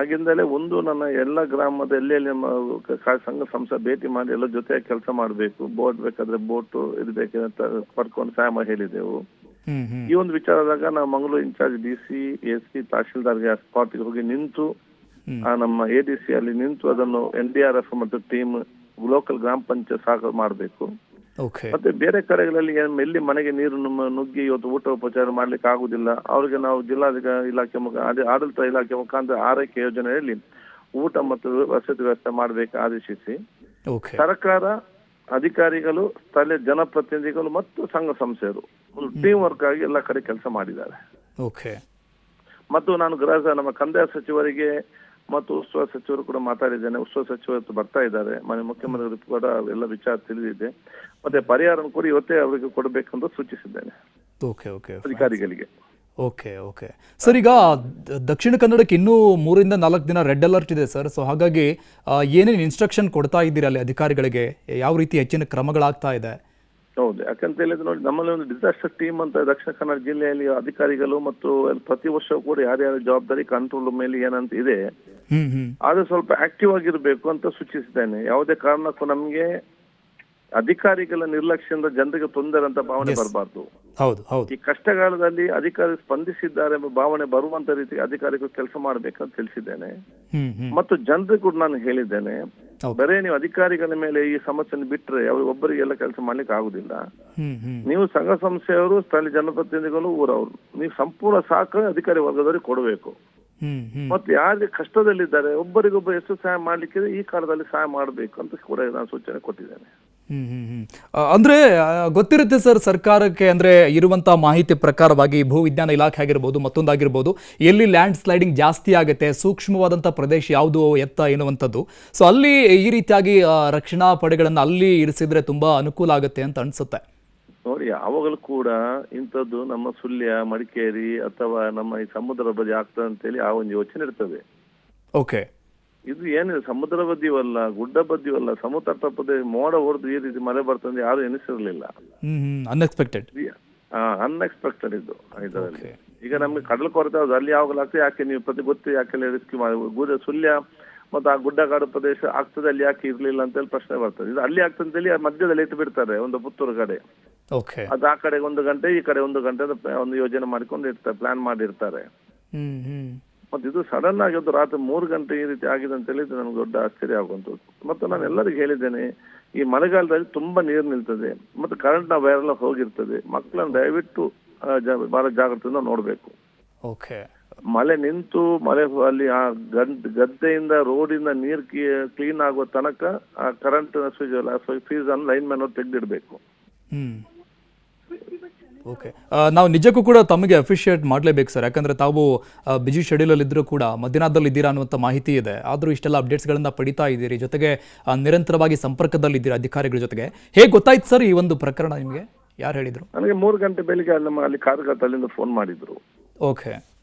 ಆಗಿಂದಲೇ ಒಂದು ನನ್ನ ಎಲ್ಲ ಗ್ರಾಮದ ಎಲ್ಲೆಲ್ಲಿ ನಮ್ಮ ಸಂಘ ಸಂಸ್ಥೆ ಭೇಟಿ ಮಾಡಿ ಎಲ್ಲ ಜೊತೆ ಕೆಲಸ ಮಾಡಬೇಕು, ಬೋಟ್ ಬೇಕಾದ್ರೆ ಬೋಟ್ ಇರ್ಬೇಕಂತ ಪಡ್ಕೊಂಡು ಸಹಾಯ ಹೇಳಿದೆವು. ಈ ಒಂದು ವಿಚಾರದಾಗ ನಾವು ಮಂಗಳೂರು ಇನ್ಚಾರ್ಜ್ DC, SP, ತಹಶೀಲ್ದಾರ್ಗೆ ಸ್ಪಾಟ್ಗೆ ಹೋಗಿ ನಿಂತು ನಮ್ಮ ADC ಅಲ್ಲಿ ನಿಂತು ಅದನ್ನು NDRF ಮತ್ತು ಟೀಮ್ ಲೋಕಲ್ ಗ್ರಾಮ ಪಂಚಾಯತ್ ಸಹಕಾರ ಮಾಡಬೇಕು. ಮತ್ತೆ ಬೇರೆ ಕಡೆಗಳಲ್ಲಿ ಎಲ್ಲಿ ಮನೆಗೆ ನೀರು ನುಗ್ಗಿ ಇವತ್ತು ಊಟ ಉಪಚಾರ ಮಾಡ್ಲಿಕ್ಕೆ ಆಗುದಿಲ್ಲ, ಅವ್ರಿಗೆ ನಾವು ಜಿಲ್ಲಾಧಿಕಾರಿ ಇಲಾಖೆ ಆಡಳಿತ ಇಲಾಖೆ ಮುಖಾಂತರ ಆರೈಕೆ ಯೋಜನೆಯಲ್ಲಿ ಊಟ ಮತ್ತು ವಸತಿ ವ್ಯವಸ್ಥೆ ಮಾಡಬೇಕು ಆದೇಶಿಸಿ ಸರ್ಕಾರ, ಅಧಿಕಾರಿಗಳು, ಸ್ಥಳೀಯ ಜನಪ್ರತಿನಿಧಿಗಳು ಮತ್ತು ಸಂಘ ಸಂಸ್ಥೆಯರು ಒಂದು ಟೀಮ್ ವರ್ಕ್ ಆಗಿ ಎಲ್ಲ ಕಡೆ ಕೆಲಸ ಮಾಡಿದ್ದಾರೆ. ಮತ್ತು ನಾನು ನಮ್ಮ ಕಂದಾಯ ಸಚಿವರಿಗೆ ಮತ್ತು ಉತ್ಸವ ಸಚಿವರು ಕೂಡ ಮಾತಾಡಿದ್ದೇನೆ. ಉತ್ಸವ ಸಚಿವರು ಬರ್ತಾ ಇದ್ದಾರೆ, ಮನೆ ಮುಖ್ಯಮಂತ್ರಿಗಳು ಕೂಡ ಎಲ್ಲ ವಿಚಾರ ತಿಳಿದಿದೆ. ಮತ್ತೆ ಪರಿಹಾರ ಕೂಡ ಇವತ್ತೇ ಅವರಿಗೆ ಕೊಡಬೇಕಂತ ಸೂಚಿಸಿದ್ದೇನೆ ಅಧಿಕಾರಿಗಳಿಗೆ. ಸರ್, ಈಗ ದಕ್ಷಿಣ ಕನ್ನಡಕ್ಕೆ ಇನ್ನೂ 3 ರಿಂದ 4 ದಿನ ರೆಡ್ ಅಲರ್ಟ್ ಇದೆ ಸರ್. ಸೊ ಹಾಗಾಗಿ ಏನೇನು ಇನ್ಸ್ಟ್ರಕ್ಷನ್ ಕೊಡ್ತಾ ಇದ್ದೀರಾ ಅಲ್ಲಿ ಅಧಿಕಾರಿಗಳಿಗೆ? ಯಾವ ರೀತಿ ಹೆಚ್ಚಿನ ಕ್ರಮಗಳಾಗ್ತಾ ಇದೆ? ಹೌದು, ಯಾಕಂತ ಹೇಳಿದ್ರೆ ನೋಡಿ, ನಮ್ಮಲ್ಲಿ ಒಂದು ಡಿಸಾಸ್ಟರ್ ಟೀಮ್ ಅಂತ ದಕ್ಷಿಣ ಕನ್ನಡ ಜಿಲ್ಲೆಯಲ್ಲಿ ಅಧಿಕಾರಿಗಳು ಮತ್ತು ಪ್ರತಿ ವರ್ಷ ಕೂಡ ಯಾರ್ಯಾರ ಜವಾಬ್ದಾರಿ ಕಂಟ್ರೋಲ್ ಮೇಲೆ ಏನಂತ ಇದೆ, ಆದ್ರೆ ಸ್ವಲ್ಪ ಆಕ್ಟಿವ್ ಆಗಿರ್ಬೇಕು ಅಂತ ಸೂಚಿಸಿದ್ದೇನೆ. ಯಾವುದೇ ಕಾರಣಕ್ಕೂ ನಮ್ಗೆ ಅಧಿಕಾರಿಗಳ ನಿರ್ಲಕ್ಷ್ಯದಿಂದ ಜನರಿಗೆ ತೊಂದರೆ ಅಂತ ಭಾವನೆ ಬರಬಾರ್ದು. ಈ ಕಷ್ಟಕಾಲದಲ್ಲಿ ಅಧಿಕಾರಿ ಸ್ಪಂದಿಸಿದ್ದಾರೆ ಎಂಬ ಭಾವನೆ ಬರುವಂತ ರೀತಿ ಅಧಿಕಾರಿಗಳು ಕೆಲಸ ಮಾಡ್ಬೇಕಂತ ತಿಳಿಸಿದ್ದೇನೆ. ಮತ್ತು ಜನರಿಗೆ ಕೂಡ ನಾನು ಹೇಳಿದ್ದೇನೆ, ಬರೇ ನೀವು ಅಧಿಕಾರಿಗಳ ಮೇಲೆ ಈ ಸಮಸ್ಯೆಯನ್ನು ಬಿಟ್ರೆ ಒಬ್ಬರಿಗೆಲ್ಲ ಕೆಲಸ ಮಾಡ್ಲಿಕ್ಕೆ ಆಗುದಿಲ್ಲ. ನೀವು ಸಂಘ ಸಂಸ್ಥೆಯವರು, ಸ್ಥಳೀಯ ಜನಪ್ರತಿನಿಧಿಗಳು, ಊರವರು, ನೀವು ಸಂಪೂರ್ಣ ಸಹಕಾರ ಅಧಿಕಾರಿ ವರ್ಗದವರಿಗೆ ಕೊಡಬೇಕು. ಮತ್ತೆ ಯಾರಿಗೆ ಕಷ್ಟದಲ್ಲಿದ್ದಾರೆ ಒಬ್ಬರಿಗೊಬ್ಬ ಎಷ್ಟು ಸಹಾಯ ಮಾಡ್ಲಿಕ್ಕೆ ಈ ಕಾಲದಲ್ಲಿ ಸಹಾಯ ಮಾಡಬೇಕು ಅಂತ ಕೂಡ ನಾನು ಸೂಚನೆ ಕೊಟ್ಟಿದ್ದೇನೆ. ಅಂದ್ರೆ ಗೊತ್ತಿರುತ್ತೆ ಸರ್ ಸರ್ಕಾರಕ್ಕೆ, ಅಂದ್ರೆ ಇರುವಂತ ಮಾಹಿತಿ ಪ್ರಕಾರವಾಗಿ ಭೂವಿಜ್ಞಾನ ಇಲಾಖೆ ಆಗಿರ್ಬೋದು ಮತ್ತೊಂದಾಗಿರ್ಬೋದು, ಎಲ್ಲಿ ಲ್ಯಾಂಡ್ ಸ್ಲೈಡಿಂಗ್ ಜಾಸ್ತಿ ಆಗುತ್ತೆ, ಸೂಕ್ಷ್ಮವಾದಂಥ ಪ್ರದೇಶ ಯಾವುದು ಎತ್ತ ಎನ್ನುವಂಥದ್ದು. ಸೊ ಅಲ್ಲಿ ಈ ರೀತಿಯಾಗಿ ರಕ್ಷಣಾ ಪಡೆಗಳನ್ನು ಅಲ್ಲಿ ಇರಿಸಿದ್ರೆ ತುಂಬಾ ಅನುಕೂಲ ಆಗುತ್ತೆ ಅಂತ ಅನ್ಸುತ್ತೆ. ನೋಡಿ, ಯಾವಾಗಲೂ ಕೂಡ ಇಂಥದ್ದು ನಮ್ಮ ಸುಳ್ಯ, ಮಡಿಕೇರಿ ಅಥವಾ ನಮ್ಮ ಈ ಸಮುದ್ರ ಬದಿ ಆಗ್ತದೆ ಅಂತೇಳಿ ಆ ಒಂದು ಯೋಚನೆ ಇರ್ತದೆ. ಓಕೆ, ಇದು ಏನಿದೆ, ಸಮುದ್ರ ಬದಿಯಲ್ಲ, ಗುಡ್ಡ ಬದಿಯಲ್ಲ, ಸಮುದ್ರ ತಪ್ಪದೆ ಮೋಡ ಹೊಡೆದು ಈ ರೀತಿ ಮಳೆ ಬರ್ತದೆ ಯಾರು ಎನಿಸಿರ್ಲಿಲ್ಲ. ಅನ್ಎಕ್ಸ್ಪೆಕ್ಟೆಡ್. ಅನ್ಎಕ್ಸ್ಪೆಕ್ಟೆಡ್ ಇದು ಇದರಲ್ಲಿ. ಈಗ ನಮ್ಗೆ ಕಡಲ ಕೊರತೆ ಹೌದು, ಅಲ್ಲಿ ಯಾವಾಗಲೂ ಆಗ್ತದೆ, ಯಾಕೆ ನೀವು ಪ್ರತಿ ಗೊತ್ತು ಯಾಕೆಲ್ಲ ರಿಸ್ಕ್ ಮಾಡಿ ಸುಳ್ಯ ಮತ್ತು ಆ ಗುಡ್ಡಗಾಡು ಪ್ರದೇಶ ಆಗ್ತದೆ, ಅಲ್ಲಿ ಯಾಕೆ ಇರ್ಲಿಲ್ಲ ಅಂತೇಳಿ ಪ್ರಶ್ನೆ ಬರ್ತದೆ. ಇದು ಅಲ್ಲಿ ಆಗ್ತದೆ ಅಂತೇಳಿ ಮಧ್ಯದಲ್ಲಿ ಇಟ್ಟು ಬಿಡ್ತಾರೆ, ಒಂದು ಪುತ್ತೂರು ಕಡೆ ಅದು ಆ ಕಡೆ 1 ಗಂಟೆ ಈ ಕಡೆ 1 ಗಂಟೆ ಒಂದು ಯೋಜನೆ ಮಾಡಿಕೊಂಡು ಇರ್ತಾರೆ, ಪ್ಲಾನ್ ಮಾಡಿರ್ತಾರೆ. ಮತ್ತೆ ಇದು ಸಡನ್ ಆಗಿ ಒಂದು ರಾತ್ರಿ 3 ಗಂಟೆ ಈ ರೀತಿ ಆಗಿದೆ ಅಂತ ಹೇಳಿದ್ರೆ ನಮ್ಗೆ ದೊಡ್ಡ ಆಶ್ಚರ್ಯ ಆಗುವಂಥದ್ದು. ಮತ್ತೆ ನಾನು ಎಲ್ಲರಿಗೂ ಹೇಳಿದ್ದೇನೆ, ಈ ಮಳೆಗಾಲದಲ್ಲಿ ತುಂಬಾ ನೀರು ನಿಲ್ತದೆ, ಮತ್ತೆ ಕರೆಂಟ್ ನ ವೈರ್ ಎಲ್ಲ ಹೋಗಿರ್ತದೆ. ಮಕ್ಕಳನ್ನು ದಯವಿಟ್ಟು ಬಹಳ ಜಾಗ್ರತೆಯಿಂದ ನೋಡ್ಬೇಕು. ಮಳೆ ನಿಂತು ಅಲ್ಲಿ ಆ ಗದ್ದೆಯಿಂದ ರೋಡಿಂದ ನೀರು ಕ್ಲೀನ್ ಆಗುವ ತನಕ ಆ ಕರೆಂಟ್ ಫೀಸ್ ಅನ್ನು ಲೈನ್ ಮ್ಯಾನ್ ಅವ್ರು ತೆಗೆದಿಡ್ಬೇಕು. ಓಕೆ, ನಾವು ನಿಜಕ್ಕೂ ಕೂಡ ತಮಗೆ ಅಪ್ರಿಷಿಯೇಟ್ ಮಾಡಲೇಬೇಕು ಸರ್, ಯಾಕಂದರೆ ತಾವು ಬಿಜಿ ಶೆಡ್ಯೂಲಲ್ಲಿ ಇದ್ದರೂ ಕೂಡ ಮಧ್ಯನಾಥದಲ್ಲಿ ಇದ್ದೀರಾ ಅನ್ನುವಂಥ ಮಾಹಿತಿ ಇದೆ. ಆದರೂ ಇಷ್ಟೆಲ್ಲ ಅಪ್ಡೇಟ್ಸ್ಗಳನ್ನು ಪಡಿತಾ ಇದ್ದೀರಿ, ಜೊತೆಗೆ ನಿರಂತರವಾಗಿ ಸಂಪರ್ಕದಲ್ಲಿದ್ದೀರಾ ಅಧಿಕಾರಿಗಳ ಜೊತೆಗೆ. ಹೇಗೆ ಗೊತ್ತಾಯ್ತು ಸರ್ ಈ ಒಂದು ಪ್ರಕರಣ ನಿಮಗೆ? ಯಾರು ಹೇಳಿದರು? ನನಗೆ 3 ಗಂಟೆ ಬೆಳಿಗ್ಗೆ ಅಲ್ಲಿ ಕಾರ್ಯಕರ್ತರಿಂದ ಫೋನ್ ಮಾಡಿದ್ರು. ಓಕೆ,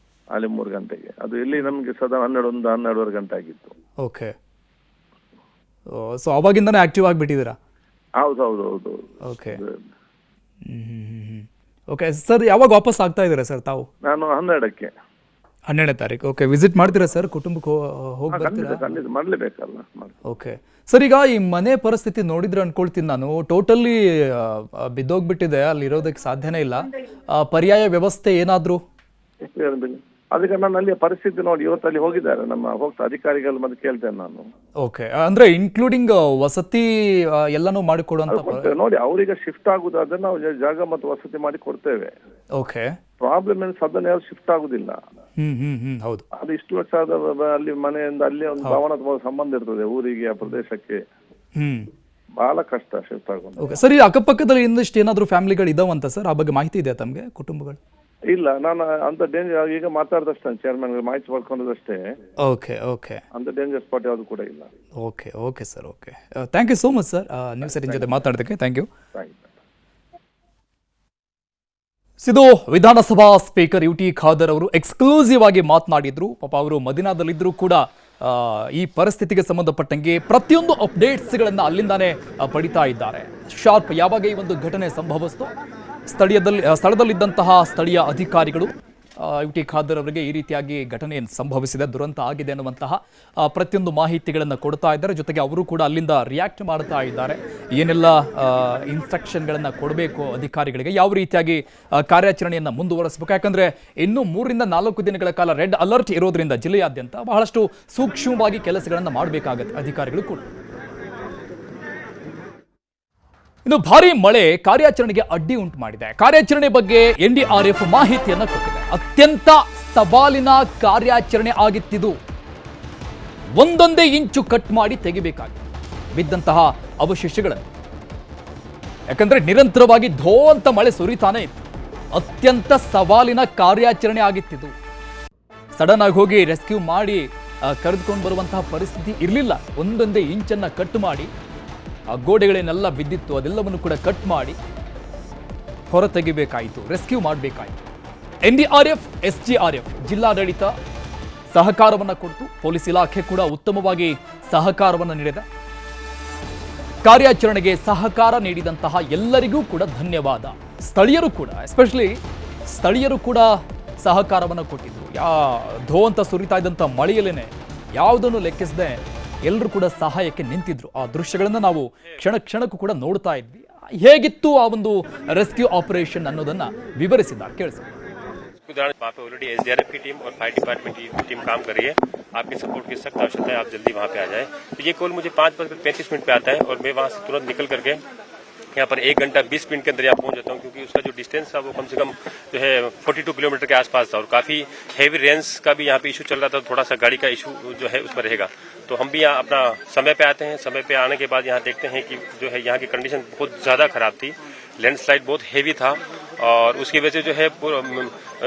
ಅಲ್ಲಿ 3 ಗಂಟೆಗೆ. ಅದು ಇಲ್ಲಿ ನಮಗೆ ಸದಾ 12:30 ಗಂಟೆ ಆಗಿತ್ತು. ಓಕೆ, ಸೊ ಅವಾಗಿಂದನೇ ಆಕ್ಟಿವ್ ಆಗಿಬಿಟ್ಟಿದ್ದೀರಾ? ಹೌದು. ಓಕೆ, ಓಕೆ ಸರ್, ಯಾವಾಗ ವಾಪಸ್ ಆಗ್ತಾ ಇದ್ದೀರಾ ಸರ್ ತಾವು? ನಾನು 12ನೇ ತಾರೀಕು. ಓಕೆ, ವಿಸಿಟ್ ಮಾಡ್ತೀರಾ ಸರ್? ಕುಟುಂಬಕ್ಕೆ ಹೋಗಿ ಬರ್ತೀರಾ? ಖಂಡಿತ ಮಾಡಲೇಬೇಕಲ್ಲ. ಓಕೆ ಸರ್, ಈಗ ಈ ಮನೆ ಪರಿಸ್ಥಿತಿ ನೋಡಿದ್ರೆ ಅನ್ಕೊಳ್ತೀನಿ ನಾನು, ಟೋಟಲಿ ಬಿದ್ದೋಗ್ಬಿಟ್ಟಿದೆ, ಅಲ್ಲಿ ಇರೋದಕ್ಕೆ ಸಾಧ್ಯನೇ ಇಲ್ಲ. ಪರ್ಯಾಯ ವ್ಯವಸ್ಥೆ ಏನಾದರೂ? ಅದಕ್ಕೆ ನಾನು ಅಲ್ಲಿ ಪರಿಸ್ಥಿತಿ ನೋಡಿ ಇವತ್ತು ಅಲ್ಲಿ ಹೋಗಿದ್ದಾರೆ ನಮ್ಮ ಅಧಿಕಾರಿಗಳು, ಮತ್ತೆ ಕೇಳ್ತೇನೆ ನಾನು. ಓಕೆ, ಅಂದ್ರೆ ಇನ್ಕ್ಲೂಡಿಂಗ್ ವಸತಿ ಎಲ್ಲಾನು ಮಾಡಿಕೊಡುವಂತ ನೋಡಿ, ಅವ್ರಿಗೆ ಶಿಫ್ಟ್ ಆಗುದಾದ್ರೆ ನಾವು ಜಾಗ ಮತ್ತು ವಸತಿ ಮಾಡಿ ಕೊಡ್ತೇವೆ. ಓಕೆ, ಪ್ರಾಬ್ಲಮ್ ಏನು, ಸದನ ಯಾರು ಶಿಫ್ಟ್ ಆಗುದಿಲ್ಲ. ಹೌದು, ಅದು ಇಷ್ಟು ವರ್ಷ ಅಲ್ಲಿ ಮನೆಯಿಂದ ಅಲ್ಲಿ ಒಂದು ಭಾವನಾತ್ಮಕ ಸಂಬಂಧ ಇರ್ತದೆ ಊರಿಗೆ, ಆ ಪ್ರದೇಶಕ್ಕೆ. ಬಹಳ ಕಷ್ಟ ಶಿಫ್ಟ್ ಆಗೋದು. ಓಕೆ ಸರ್, ಈ ಅಕ್ಕಪಕ್ಕದಲ್ಲಿ ಇನ್ನಷ್ಟು ಏನಾದ್ರು ಫ್ಯಾಮಿಲಿಗಳು ಇದಾವಂತ ಸರ್? ಆ ಬಗ್ಗೆ ಮಾಹಿತಿ ಇದೆ ತಮಗೆ? ಕುಟುಂಬಗಳು ಇಲ್ಲ, ನಾನು ಅಂತ ಡೇಂಜರ್ ಈಗ ಮಾತಾಡ್ದಷ್ಟೇ, ಚೇರ್ಮನ್ ಮಾಹಿತಿ ಪಡ್ಕೊಂಡದಷ್ಟೇ. ಓಕೆ, ಅಂತ ಡೇಂಜರ್ ಸ್ಪಾಟ್ ಯಾವುದು ಕೂಡ ಇಲ್ಲ. Okay sir, okay, thank you so much sir, news eighteen ಜೊತೆ ಮಾತಾಡೋದಕ್ಕೆ ಥ್ಯಾಂಕ್ ಯು. ಸಿದು ವಿಧಾನಸಭಾ ಸ್ಪೀಕರ್ UT ಖಾದರ್ ಅವರು ಎಕ್ಸ್ಕ್ಲೂಸಿವ್ ಆಗಿ ಮಾತನಾಡಿದ್ರು. ಪಾಪ ಅವರು ಮದಿನಾದಲ್ಲಿದ್ದರೂ ಕೂಡ ಈ ಪರಿಸ್ಥಿತಿಗೆ ಸಂಬಂಧಪಟ್ಟಂಗೆ ಪ್ರತಿಯೊಂದು ಅಪ್ಡೇಟ್ಸ್ಗಳನ್ನು ಅಲ್ಲಿಂದಾನೇ ಪಡಿತಾ ಇದ್ದಾರೆ. ಶಾರ್ಪ್ ಯಾವಾಗ ಈ ಒಂದು ಘಟನೆ ಸಂಭವಿಸಿತು, ಸ್ಥಳದಲ್ಲಿದ್ದಂತಹ ಸ್ಥಳೀಯ ಅಧಿಕಾರಿಗಳು UT ಖಾದರ್ ಅವರಿಗೆ ಈ ರೀತಿಯಾಗಿ ಘಟನೆ ಸಂಭವಿಸಿದೆ, ದುರಂತ ಆಗಿದೆ ಅನ್ನುವಂತಹ ಪ್ರತಿಯೊಂದು ಮಾಹಿತಿಗಳನ್ನು ಕೊಡ್ತಾ ಇದ್ದಾರೆ. ಜೊತೆಗೆ ಅವರು ಕೂಡ ಅಲ್ಲಿಂದ ರಿಯಾಕ್ಟ್ ಮಾಡ್ತಾ ಇದ್ದಾರೆ, ಏನೆಲ್ಲ ಇನ್ಸ್ಟ್ರಕ್ಷನ್ಗಳನ್ನು ಕೊಡಬೇಕು ಅಧಿಕಾರಿಗಳಿಗೆ, ಯಾವ ರೀತಿಯಾಗಿ ಕಾರ್ಯಾಚರಣೆಯನ್ನು ಮುಂದುವರಿಸಬೇಕು. ಯಾಕಂದರೆ ಇನ್ನೂ 3 ರಿಂದ 4 ದಿನಗಳ ಕಾಲ ರೆಡ್ ಅಲರ್ಟ್ ಇರೋದ್ರಿಂದ ಜಿಲ್ಲೆಯಾದ್ಯಂತ ಬಹಳಷ್ಟು ಸೂಕ್ಷ್ಮವಾಗಿ ಕೆಲಸಗಳನ್ನು ಮಾಡಬೇಕಾಗತ್ತೆ ಅಧಿಕಾರಿಗಳು ಕೂಡ. ಇನ್ನು ಭಾರಿ ಮಳೆ ಕಾರ್ಯಾಚರಣೆಗೆ ಅಡ್ಡಿ ಉಂಟು ಮಾಡಿದೆ. ಕಾರ್ಯಾಚರಣೆ ಬಗ್ಗೆ NDRF ಮಾಹಿತಿಯನ್ನು ಕೊಟ್ಟಿದೆ. ಅತ್ಯಂತ ಸವಾಲಿನ ಕಾರ್ಯಾಚರಣೆ ಆಗಿತ್ತಿದು. ಒಂದೊಂದೇ ಇಂಚು ಕಟ್ ಮಾಡಿ ತೆಗಿಬೇಕಾಗಿದೆ ಬಿದ್ದಂತಹ ಅವಶೇಷಗಳನ್ನು. ಯಾಕಂದ್ರೆ ನಿರಂತರವಾಗಿ ಧೋ ಅಂತ ಮಳೆ ಸುರಿತಾನೆ ಇತ್ತು. ಅತ್ಯಂತ ಸವಾಲಿನ ಕಾರ್ಯಾಚರಣೆ ಆಗಿತ್ತಿದು. ಸಡನ್ ಆಗಿ ಹೋಗಿ ರೆಸ್ಕ್ಯೂ ಮಾಡಿ ಕರೆದುಕೊಂಡು ಬರುವಂತಹ ಪರಿಸ್ಥಿತಿ ಇರಲಿಲ್ಲ. ಒಂದೊಂದೇ ಇಂಚನ್ನ ಕಟ್ ಮಾಡಿ, ಆ ಗೋಡೆಗಳೇನೆಲ್ಲ ಬಿದ್ದಿತ್ತು ಅದೆಲ್ಲವನ್ನು ಕೂಡ ಕಟ್ ಮಾಡಿ ಹೊರ ತೆಗಿಬೇಕಾಯಿತು, ರೆಸ್ಕ್ಯೂ ಮಾಡಬೇಕಾಯಿತು. NDRF, SGRF ಜಿಲ್ಲಾಡಳಿತ ಸಹಕಾರವನ್ನು ಕೊಟ್ಟು, ಪೊಲೀಸ್ ಇಲಾಖೆ ಕೂಡ ಉತ್ತಮವಾಗಿ ಸಹಕಾರವನ್ನು ನೀಡಿದೆ. ಕಾರ್ಯಾಚರಣೆಗೆ ಸಹಕಾರ ನೀಡಿದಂತಹ ಎಲ್ಲರಿಗೂ ಕೂಡ ಧನ್ಯವಾದ. ಸ್ಥಳೀಯರು ಕೂಡ, ಎಸ್ಪೆಷಲಿ ಸ್ಥಳೀಯರು ಕೂಡ ಸಹಕಾರವನ್ನು ಕೊಟ್ಟಿದ್ರು. ಧೋ ಅಂತ ಸುರಿತಾ ಇದ್ದಂಥ ಮಳೆಯಲ್ಲೇನೆ ಯಾವುದನ್ನು ಲೆಕ್ಕಿಸದೆ ಎಲ್ಲರೂ ಕೂಡ ಸಹಾಯಕ್ಕೆ ನಿಂತಿದ್ರು. ಆ ದೃಶ್ಯಗಳನ್ನು ನಾವು ಕ್ಷಣಕ್ಕೂ ಕೂಡ ನೋಡ್ತಾ ಇದ್ವಿ. ಹೇಗಿತ್ತು ಆ ಒಂದು ರೆಸ್ಕ್ಯೂ ಆಪರೇಷನ್ ಅನ್ನೋದನ್ನ ವಿವರಿಸಿದ್ದಾರೆ, ಕೇಳಿಸಿ. वहाँ पे ऑलरेडी SDRF की टीम और फायर डिपार्टमेंट की टीम काम कर रही है. आपकी सपोर्ट की सख्त आवश्यकता है, आप जल्दी वहाँ पे आ जाए. तो ये कॉल मुझे 5:35 पे आता है और मैं वहाँ से तुरंत निकल करके यहाँ पर 1 घंटा 20 मिनट के अंदर यहाँ पहुंच जाता हूँ, क्योंकि उसका जो डिस्टेंस था वो कम से कम जो है 42 किलोमीटर के आसपास था और काफी हेवी रेंस का भी यहाँ पे इशू चल रहा था। थोड़ा सा गाड़ी का इशू जो है उसमें रहेगा, तो हम भी यहाँ अपना समय पे आते हैं। समय पे आने के बाद यहाँ देखते हैं कि जो है यहाँ की कंडीशन बहुत ज्यादा खराब थी, लैंडस्लाइड बहुत हेवी था और उसकी वजह से जो है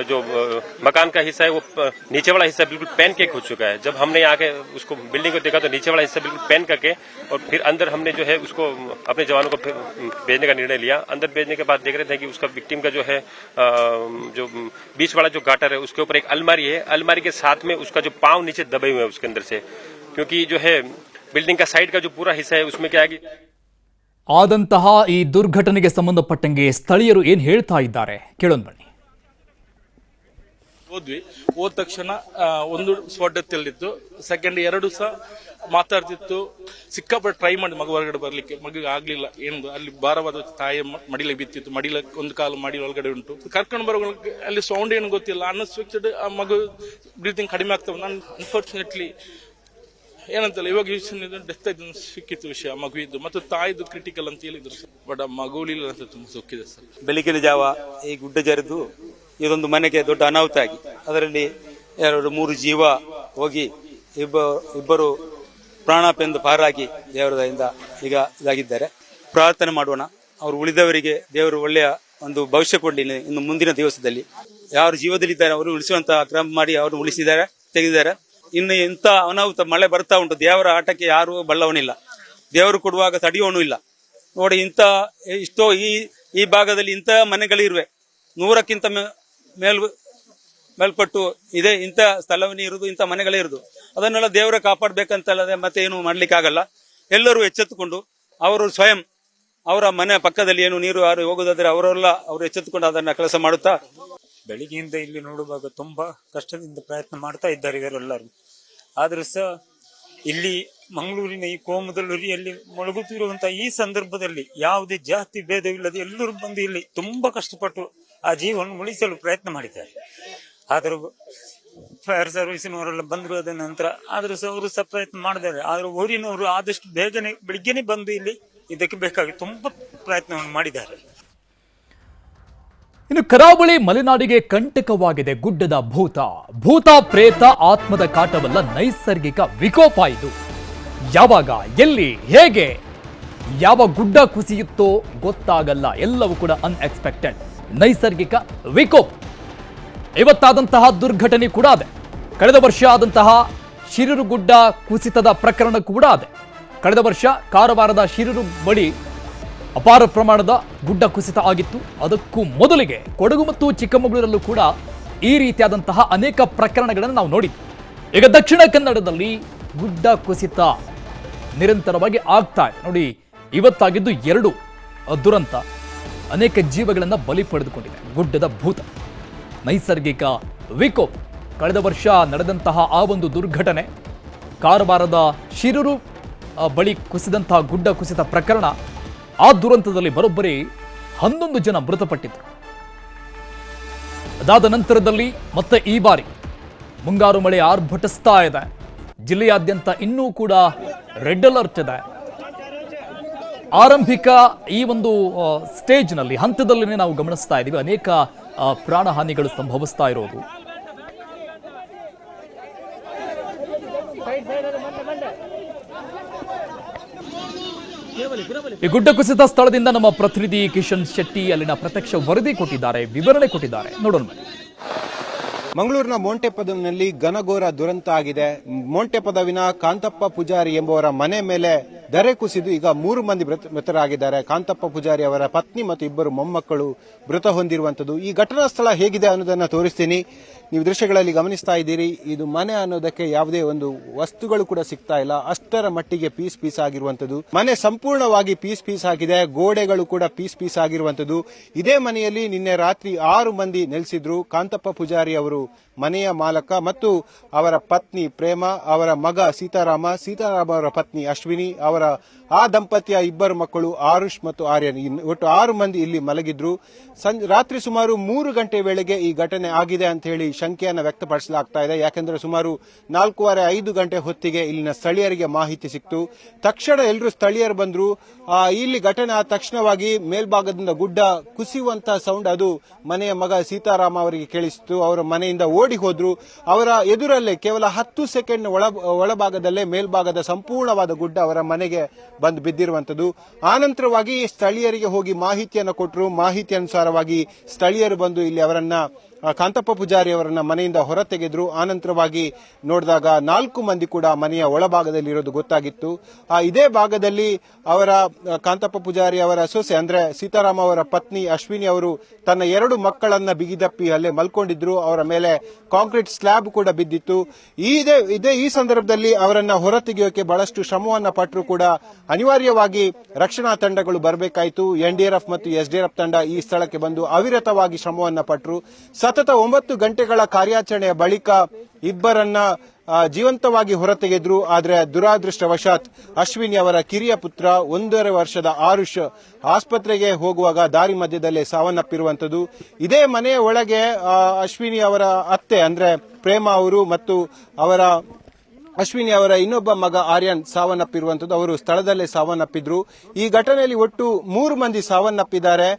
जो मकान का हिस्सा है वो नीचे वाला हिस्सा बिल्कुल पैन केक हो चुका है। जब हमने यहाँ के उसको बिल्डिंग को देखा तो नीचे वाला हिस्सा बिल्कुल पैन करके और फिर अंदर हमने जो है उसको अपने जवानों को भेजने का निर्णय लिया। अंदर भेजने के बाद देख रहे थे कि उसका विक्टिम का जो है जो बीच वाला जो गाटर है उसके ऊपर एक अलमारी है, अलमारी के साथ में उसका जो पाँव नीचे दबे हुए हैं उसके अंदर से, क्योंकि जो है बिल्डिंग का साइड का जो पूरा हिस्सा है उसमें क्या है कि ಆದಂತಹ ಈ ದುರ್ಘಟನೆಗೆ ಸಂಬಂಧಪಟ್ಟಂಗೆ ಸ್ಥಳೀಯರು ಏನು ಹೇಳ್ತಾ ಇದ್ದಾರೆ ಕೇಳೋಣ ಬನ್ನಿ. ಹೋದ್ವಿ, ಹೋದ ತಕ್ಷಣ ಒಂದು ಸ್ಪಾಟ್ ಡೆತ್ ಅಲ್ಲಿತ್ತು, ಸೆಕೆಂಡ್ 2 ಸಹ ಮಾತಾಡ್ತಿತ್ತು. ಸಿಕ್ಕಾಪಟ್ಟೆ ಟ್ರೈ ಮಾಡಿ ಮಗು ಹೊರಗಡೆ ಬರ್ಲಿಕ್ಕೆ, ಮಗುಗೆ ಆಗ್ಲಿಲ್ಲ. ಏನು ಅಲ್ಲಿ ಭಾರವಾದ ತಾಯಿ ಮಡಿಲಿಗೆ ಬಿತ್ತಿತ್ತು, ಮಡಿಲ ಒಂದು ಕಾಲು ಮಡಿ ಒಳಗಡೆ ಉಂಟು. ಕರ್ಕೊಂಡು ಬರೋ ಅಲ್ಲಿ ಸೌಂಡ್ ಏನು ಗೊತ್ತಿಲ್ಲ, ಅನ್ಎಕ್ಸ್ಪೆಕ್ಟೆಡ್ ಆ ಮಗು ಬ್ರೀತಿಂಗ್ ಕಡಿಮೆ ಆಗ್ತವೆ. ನಾನು ಅನ್ಫಾರ್ಚುನೇಟ್ಲಿ ಏನಂತಲ್ಲ ಇವಾಗ ಡೆತ್ ಆಯ್ತು ಸಿಕ್ಕಿತ್ತು ವಿಷಯ ಮಗುವಿದ್ದು, ಮತ್ತು ತಾಯಿದು ಕ್ರಿಟಿಕಲ್ ಅಂತ ಹೇಳಿದ್ರು. ಬಟ್ ಆ ಮಗುಲಿಲ್ಲ ಅಂತ ತುಂಬಾ ಸೊಕ್ಕಿದೆ ಸರ್. ಬೆಳಗಿನ ಜಾವ ಈ ಗುಡ್ಡ ಜರಿದು ಇದೊಂದು ಮನೆಗೆ ದೊಡ್ಡ ಅನಾಹುತ ಆಗಿ ಅದರಲ್ಲಿ 2-3 ಜೀವ ಹೋಗಿ ಇಬ್ಬರು ಪ್ರಾಣಾಪೆಂದು ಪಾರಾಗಿ ದೇವರದಿಂದ ಈಗ ಇದಾಗಿದ್ದಾರೆ. ಪ್ರಾರ್ಥನೆ ಮಾಡೋಣ, ಅವರು ಉಳಿದವರಿಗೆ ದೇವರು ಒಳ್ಳೆಯ ಒಂದು ಭವಿಷ್ಯ ಕೊಡಲಿ. ಇನ್ನು ಮುಂದಿನ ದಿವಸದಲ್ಲಿ ಯಾರು ಜೀವದಲ್ಲಿದ್ದಾರೆ ಅವರು ಉಳಿಸುವಂತಹ ಕ್ರಮ ಮಾಡಿ ಅವರು ಉಳಿಸಿದ್ದಾರೆ, ತೆಗೆದಿದ್ದಾರೆ. ಇನ್ನು ಇಂಥ ಅನಾಹುತ ಮಳೆ ಬರ್ತಾ ಉಂಟು, ದೇವರ ಆಟಕ್ಕೆ ಯಾರು ಬಲ್ಲವನಿಲ್ಲ, ದೇವರು ಕೊಡುವಾಗ ತಡೆಯೋನು ಇಲ್ಲ. ನೋಡಿ ಇಷ್ಟೋ ಈ ಭಾಗದಲ್ಲಿ ಇಂಥ ಮನೆಗಳಿರುವೆ, 100ಕ್ಕಿಂತ ಮೇಲ್ಪಟ್ಟು ಇದೆ ಇಂಥ ಸ್ಥಳವನ್ನೇ ಇರುವುದು, ಇಂಥ ಮನೆಗಳೇ ಇರುವುದು. ಅದನ್ನೆಲ್ಲ ದೇವರ ಕಾಪಾಡಬೇಕಂತಲ್ಲದೆ ಮತ್ತೆ ಏನು ಮಾಡ್ಲಿಕ್ಕೆ ಆಗಲ್ಲ. ಎಲ್ಲರೂ ಎಚ್ಚೆತ್ತುಕೊಂಡು ಅವರು ಸ್ವಯಂ ಅವರ ಮನೆ ಪಕ್ಕದಲ್ಲಿ ಏನು ನೀರು ಯಾರು ಹೋಗುದಾದ್ರೆ ಅವರು ಎಚ್ಚೆತ್ತುಕೊಂಡು ಅದನ್ನ ಕೆಲಸ ಮಾಡುತ್ತಾ ಬೆಳಿಗ್ಗೆಯಿಂದ ಇಲ್ಲಿ ನೋಡುವಾಗ ತುಂಬಾ ಕಷ್ಟದಿಂದ ಪ್ರಯತ್ನ ಮಾಡ್ತಾ ಇದ್ದಾರೆ ಇವರೆಲ್ಲರೂ. ಆದ್ರೂ ಸಹ ಇಲ್ಲಿ ಮಂಗಳೂರಿನ ಈ ಕೋಮದಲ್ಲೂರಿಯಲ್ಲಿ ಮೊಳಗುತ್ತಿರುವಂತಹ ಈ ಸಂದರ್ಭದಲ್ಲಿ ಯಾವುದೇ ಜಾತಿ ಭೇದವಿಲ್ಲದೆ ಎಲ್ಲರೂ ಬಂದು ಇಲ್ಲಿ ತುಂಬಾ ಕಷ್ಟಪಟ್ಟು ಆ ಜೀವವನ್ನು ಉಳಿಸಲು ಪ್ರಯತ್ನ ಮಾಡಿದ್ದಾರೆ. ಆದರೂ ಫೈರ್ ಸರ್ವಿಸಿನವರೆಲ್ಲ ಬಂದ್ರು ಅದ ನಂತರ, ಆದ್ರೂ ಸಹ ಅವರು ಸಹ ಪ್ರಯತ್ನ ಮಾಡಿದ್ದಾರೆ. ಆದ್ರೂ ಊರಿನವರು ಆದಷ್ಟು ಬೇಗನೆ ಬೆಳಿಗ್ಗೆನೆ ಬಂದು ಇಲ್ಲಿ ಇದಕ್ಕೆ ಬೇಕಾಗಿ ತುಂಬಾ ಪ್ರಯತ್ನವನ್ನು ಮಾಡಿದ್ದಾರೆ. ಇನ್ನು ಕರಾವಳಿ ಮಲೆನಾಡಿಗೆ ಕಂಟಕವಾಗಿದೆ ಗುಡ್ಡದ ಭೂತ ಪ್ರೇತ ಆತ್ಮದ ಕಾಟವಲ್ಲ, ನೈಸರ್ಗಿಕ ವಿಕೋಪ ಇದು. ಯಾವಾಗ, ಎಲ್ಲಿ, ಹೇಗೆ, ಯಾವ ಗುಡ್ಡ ಕುಸಿಯುತ್ತೋ ಗೊತ್ತಾಗಲ್ಲ. ಎಲ್ಲವೂ ಕೂಡ ಅನ್ಎಕ್ಸ್ಪೆಕ್ಟೆಡ್ ನೈಸರ್ಗಿಕ ವಿಕೋಪ. ಇವತ್ತಾದಂತಹ ದುರ್ಘಟನೆ ಕೂಡ ಇದೆ. ಕಳೆದ ವರ್ಷ ಆದಂತಹ ಶಿರೂರುಗುಡ್ಡ ಕುಸಿತದ ಪ್ರಕರಣ ಕೂಡ ಇದೆ. ಕಳೆದ ವರ್ಷ ಕಾರವಾರದ ಶಿರೂರು ಬಳಿ ಅಪಾರ ಪ್ರಮಾಣದ ಗುಡ್ಡ ಕುಸಿತ ಆಗಿತ್ತು. ಅದಕ್ಕೂ ಮೊದಲಿಗೆ ಕೊಡಗು ಮತ್ತು ಚಿಕ್ಕಮಗಳೂರಲ್ಲೂ ಕೂಡ ಈ ರೀತಿಯಾದಂತಹ ಅನೇಕ ಪ್ರಕರಣಗಳನ್ನು ನಾವು ನೋಡಿದ್ವಿ. ಈಗ ದಕ್ಷಿಣ ಕನ್ನಡದಲ್ಲಿ ಗುಡ್ಡ ಕುಸಿತ ನಿರಂತರವಾಗಿ ಆಗ್ತಾ ಇದೆ. ನೋಡಿ, ಇವತ್ತಾಗಿದ್ದು 2 ದುರಂತ, ಅನೇಕ ಜೀವಗಳನ್ನು ಬಲಿ ಪಡೆದುಕೊಂಡಿದೆ. ಗುಡ್ಡದ ಭೂತ, ನೈಸರ್ಗಿಕ ವಿಕೋಪ. ಕಳೆದ ವರ್ಷ ನಡೆದಂತಹ ಆ ಒಂದು ದುರ್ಘಟನೆ, ಕಾರವಾರದ ಶಿರೂರು ಬಳಿ ಕುಸಿದಂತಹ ಗುಡ್ಡ ಕುಸಿತ ಪ್ರಕರಣ, ಆ ದುರಂತದಲ್ಲಿ ಬರೋಬ್ಬರಿ 11 ಜನ ಮೃತಪಟ್ಟಿದ್ದರು. ಅದಾದ ನಂತರದಲ್ಲಿ ಮತ್ತೆ ಈ ಬಾರಿ ಮುಂಗಾರು ಮಳೆ ಆರ್ಭಟಿಸ್ತಾ ಇದೆ. ಜಿಲ್ಲೆಯಾದ್ಯಂತ ಇನ್ನೂ ಕೂಡ ರೆಡ್ ಅಲರ್ಟ್ ಇದೆ. ಆರಂಭಿಕ ಈ ಒಂದು ಸ್ಟೇಜ್ನಲ್ಲಿ, ಹಂತದಲ್ಲಿ ನಾವು ಗಮನಿಸ್ತಾ ಇದ್ದೀವಿ ಅನೇಕ ಪ್ರಾಣಹಾನಿಗಳು ಸಂಭವಿಸ್ತಾ ಇರೋದು. ಈ ಗುಡ್ಡ ಕುಸಿತ ಸ್ಥಳದಿಂದ ನಮ್ಮ ಪ್ರತಿನಿಧಿ ಕಿಶನ್ ಶೆಟ್ಟಿ ಅಲ್ಲಿನ ಪ್ರತ್ಯಕ್ಷ ವರದಿ ಕೊಟ್ಟಿದ್ದಾರೆ, ವಿವರಣೆ ಕೊಟ್ಟಿದ್ದಾರೆ, ನೋಡೋಣ. ಮಂಗಳೂರಿನ ಮೋಂಟೆಪದವಿನಲ್ಲಿ ಘನಘೋರ ದುರಂತ ಆಗಿದೆ. ಮೋಂಟೆಪದವಿನ ಕಾಂತಪ್ಪ ಪೂಜಾರಿ ಎಂಬುವರ ಮನೆ ಮೇಲೆ ದರೆ ಕುಸಿದು ಈಗ 3 ಮಂದಿ ಮೃತರಾಗಿದ್ದಾರೆ. ಕಾಂತಪ್ಪ ಪೂಜಾರಿ ಅವರ ಪತ್ನಿ ಮತ್ತು 2 ಮೊಮ್ಮಕ್ಕಳು ಮೃತ ಹೊಂದಿರುವಂತದ್ದು. ಈ ಘಟನಾ ಸ್ಥಳ ಹೇಗಿದೆ ಅನ್ನೋದನ್ನ ತೋರಿಸ್ತೀನಿ. ನೀವು ದೃಶ್ಯಗಳಲ್ಲಿ ಗಮನಿಸ್ತಾ ಇದ್ದೀರಿ. ಇದು ಮನೆ ಅನ್ನೋದಕ್ಕೆ ಯಾವುದೇ ಒಂದು ವಸ್ತುಗಳು ಕೂಡ ಸಿಗ್ತಾ ಇಲ್ಲ, ಅಷ್ಟರ ಮಟ್ಟಿಗೆ ಪೀಸ್ ಆಗಿರುವಂತದ್ದು. ಮನೆ ಸಂಪೂರ್ಣವಾಗಿ ಪೀಸ್ ಆಗಿದೆ, ಗೋಡೆಗಳು ಕೂಡ ಪೀಸ್ ಆಗಿರುವಂತದ್ದು. ಇದೇ ಮನೆಯಲ್ಲಿ ನಿನ್ನೆ ರಾತ್ರಿ 6 ಮಂದಿ ನೆಲೆಸಿದ್ರು. ಕಾಂತಪ್ಪ ಪೂಜಾರಿ ಅವರು ಮನೆಯ ಮಾಲಕ ಮತ್ತು ಅವರ ಪತ್ನಿ ಪ್ರೇಮ, ಅವರ ಮಗ ಸೀತಾರಾಮ ಅವರ ಪತ್ನಿ ಅಶ್ವಿನಿ, ಅವರ ಆ ದಂಪತಿಯ ಇಬ್ಬರು ಮಕ್ಕಳು ಆರುಷ್ ಮತ್ತು ಆರ್ಯನ್, ಒಟ್ಟು 6 ಮಂದಿ ಇಲ್ಲಿ ಮಲಗಿದ್ರು. ರಾತ್ರಿ ಸುಮಾರು 3 ಗಂಟೆ ವೇಳೆಗೆ ಈ ಘಟನೆ ಆಗಿದೆ ಅಂತ ಹೇಳಿ ಶಂಕೆಯನ್ನು ವ್ಯಕ್ತಪಡಿಸಲಾಗ್ತಾ ಇದೆ. ಯಾಕೆಂದ್ರೆ ಸುಮಾರು 4:15 ಗಂಟೆ ಹೊತ್ತಿಗೆ ಇಲ್ಲಿನ ಸ್ಥಳೀಯರಿಗೆ ಮಾಹಿತಿ ಸಿಕ್ತು. ತಕ್ಷಣ ಎಲ್ಲರೂ ಸ್ಥಳೀಯರು ಬಂದ್ರು. ಇಲ್ಲಿ ಘಟನೆ ಆದ ತಕ್ಷಣವಾಗಿ ಮೇಲ್ಭಾಗದಿಂದ ಗುಡ್ಡ ಕುಸಿಯುವಂತಹ ಸೌಂಡ್ ಅದು ಮನೆಯ ಮಗ ಸೀತಾರಾಮ ಅವರಿಗೆ ಕೇಳಿಸಿತು. ಅವರ ಮನೆಯಿಂದ ಓಡಿ ಹೋದ್ರು. ಅವರ ಎದುರಲ್ಲೇ ಕೇವಲ 10 ಸೆಕೆಂಡ್ ಒಳಭಾಗದಲ್ಲೇ ಮೇಲ್ಭಾಗದ ಸಂಪೂರ್ಣವಾದ ಗುಡ್ಡ ಅವರ ಮನೆಗೆ ಬಂದು ಬಿದ್ದಿರುವಂತದ್ದು. ಆನಂತರವಾಗಿ ಸ್ಥಳೀಯರಿಗೆ ಹೋಗಿ ಮಾಹಿತಿಯನ್ನು ಕೊಟ್ಟರು. ಮಾಹಿತಿ ಅನುಸಾರವಾಗಿ ಸ್ಥಳೀಯರು ಬಂದು ಇಲ್ಲಿ ಅವರನ್ನ ಕಾಂತಪ್ಪ ಪೂಜಾರಿ ಅವರನ್ನ ಮನೆಯಿಂದ ಹೊರ ತೆಗೆದ್ರು. ಆನಂತರವಾಗಿ ನೋಡಿದಾಗ 4 ಮಂದಿ ಕೂಡ ಮನೆಯ ಒಳಭಾಗದಲ್ಲಿ ಇರೋದು ಗೊತ್ತಾಗಿತ್ತು. ಇದೇ ಭಾಗದಲ್ಲಿ ಅವರ ಕಾಂತಪ್ಪ ಪೂಜಾರಿ ಅವರ ಸೊಸೆ ಅಂದ್ರೆ ಸೀತಾರಾಮ ಅವರ ಪತ್ನಿ ಅಶ್ವಿನಿ ಅವರು ತನ್ನ 2 ಮಕ್ಕಳನ್ನ ಬಿಗಿದಪ್ಪಿ ಅಲ್ಲೇ ಮಲ್ಕೊಂಡಿದ್ರು. ಅವರ ಮೇಲೆ ಕಾಂಕ್ರೀಟ್ ಸ್ಲ್ಯಾಬ್ ಕೂಡ ಬಿದ್ದಿತ್ತು. ಈ ಸಂದರ್ಭದಲ್ಲಿ ಅವರನ್ನ ಹೊರ ತೆಗೆಯೋಕೆ ಬಹಳಷ್ಟು ಶ್ರಮವನ್ನ ಪಟ್ಟರು ಕೂಡ ಅನಿವಾರ್ಯವಾಗಿ ರಕ್ಷಣಾ ತಂಡಗಳು ಬರಬೇಕಾಯಿತು. ಎನ್ಡಿಆರ್ಎಫ್ ಮತ್ತು ಎಸ್ಡಿಆರ್ಎಫ್ ತಂಡ ಈ ಸ್ಥಳಕ್ಕೆ ಬಂದು ಅವಿರತವಾಗಿ ಶ್ರಮವನ್ನ ಪಟ್ಟರು. ಸತತ 9 ಗಂಟೆಗಳ ಕಾರ್ಯಾಚರಣೆಯ ಬಳಿಕ ಇಬ್ಬರನ್ನ ಜೀವಂತವಾಗಿ ಹೊರತೆಗೆದ್ರು. ಆದರೆ ದುರಾದೃಷ್ಟವಶಾತ್ ಅಶ್ವಿನಿ ಅವರ ಕಿರಿಯ ಪುತ್ರ 1.5 ವರ್ಷದ ಆರುಷ್ ಆಸ್ಪತ್ರೆಗೆ ಹೋಗುವಾಗ ದಾರಿ ಮಧ್ಯದಲ್ಲೇ ಸಾವನ್ನಪ್ಪಿರುವಂತದ್ದು. ಇದೇ ಮನೆಯ ಒಳಗೆ ಅಶ್ವಿನಿ ಅವರ ಅತ್ತೆ ಅಂದ್ರೆ ಪ್ರೇಮ ಅವರು ಮತ್ತು ಅಶ್ವಿನಿ ಅವರ ಇನ್ನೊಬ್ಬ ಮಗ ಆರ್ಯನ್ ಸಾವನ್ನಪ್ಪಿರುವಂತದ್ದು. ಅವರು ಸ್ಥಳದಲ್ಲೇ ಸಾವನ್ನಪ್ಪಿದ್ರು. ಈ ಘಟನೆಯಲ್ಲಿ ಒಟ್ಟು 3 ಮಂದಿ ಸಾವನ್ನಪ್ಪಿದ್ದಾರೆ.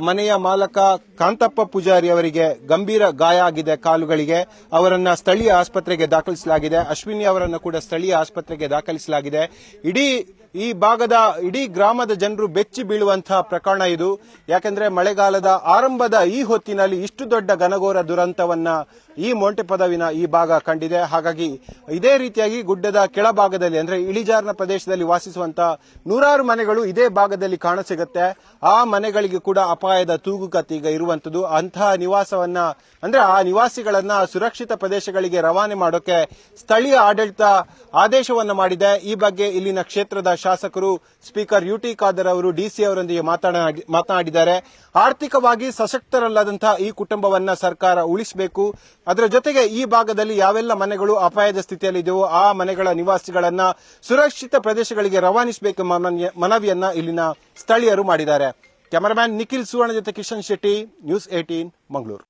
ಮನೆಯ ಮಾಲಕ ಕಾಂತಪ್ಪ ಪೂಜಾರಿ ಅವರಿಗೆ ಗಂಭೀರ ಗಾಯ ಆಗಿದೆ ಕಾಲುಗಳಿಗೆ. ಅವರನ್ನ ಸ್ಥಳೀಯ ಆಸ್ಪತ್ರೆಗೆ ದಾಖಲಿಸಲಾಗಿದೆ. ಅಶ್ವಿನಿ ಅವರನ್ನು ಕೂಡ ಸ್ಥಳೀಯ ಆಸ್ಪತ್ರೆಗೆ ದಾಖಲಿಸಲಾಗಿದೆ. ಇಡೀ ಗ್ರಾಮದ ಜನರು ಬೆಚ್ಚಿ ಬೀಳುವಂತಹ ಪ್ರಕರಣ ಇದು. ಯಾಕೆಂದ್ರೆ ಮಳೆಗಾಲದ ಆರಂಭದ ಈ ಹೊತ್ತಿನಲ್ಲಿ ಇಷ್ಟು ದೊಡ್ಡ ಘನಘೋರ ದುರಂತವನ್ನ ಈ ಮೊಂಟೆಪದವಿನ ಈ ಭಾಗ ಕಂಡಿದೆ. ಹಾಗಾಗಿ ಇದೇ ರೀತಿಯಾಗಿ ಗುಡ್ಡದ ಕೆಳಭಾಗದಲ್ಲಿ ಅಂದ್ರೆ ಇಳಿಜಾರಿನ ಪ್ರದೇಶದಲ್ಲಿ ವಾಸಿಸುವಂತಹ 100 ಮನೆಗಳು ಇದೇ ಭಾಗದಲ್ಲಿ ಕಾಣಸಿಗುತ್ತೆ. ಆ ಮನೆಗಳಿಗೆ ಕೂಡ ಅಪಾಯದ ತೂಗುಕತ್ತಿ ಈಗ ಇರುವಂತದ್ದು. ಅಂತಹ ನಿವಾಸವನ್ನ ಅಂದ್ರೆ ಆ ನಿವಾಸಿಗಳನ್ನ ಸುರಕ್ಷಿತ ಪ್ರದೇಶಗಳಿಗೆ ರವಾನೆ ಮಾಡೋಕೆ ಸ್ಥಳೀಯ ಆಡಳಿತ ಆದೇಶವನ್ನ ಮಾಡಿದೆ. ಈ ಬಗ್ಗೆ ಇಲ್ಲಿನ ಕ್ಷೇತ್ರದ ಶಾಸಕರು ಸ್ಪೀಕರ್ ಯುಟಿ ಖಾದರ್ ಅವರು ಡಿಸಿ ಅವರೊಂದಿಗೆ ಮಾತನಾಡಿದ್ದಾರೆ. ಆರ್ಥಿಕವಾಗಿ ಸಶಕ್ತರಲ್ಲದಂತಹ ಈ ಕುಟುಂಬವನ್ನ ಸರ್ಕಾರ ಉಳಿಸಬೇಕು. ಅದರ ಜೊತೆಗೆ ಈ ಭಾಗದಲ್ಲಿ ಯಾವೆಲ್ಲ ಮನೆಗಳು ಅಪಾಯದ ಸ್ಥಿತಿಯಲ್ಲಿದೆಯೋ ಆ ಮನೆಗಳ ನಿವಾಸಿಗಳನ್ನ ಸುರಕ್ಷಿತ ಪ್ರದೇಶಗಳಿಗೆ ರವಾನಿಸಬೇಕು ಮನವಿಯನ್ನ ಇಲ್ಲಿನ ಸ್ಥಳೀಯರು ಮಾಡಿದ್ದಾರೆ. ಕ್ಯಾಮರಾಮ್ಯಾನ್ ನಿಖಿಲ್ ಸುವರ್ಣ ಜೊತೆ ಕಿಶನ್ ಶೆಟ್ಟಿ, ನ್ಯೂಸ್ 18 ಮಂಗಳೂರು.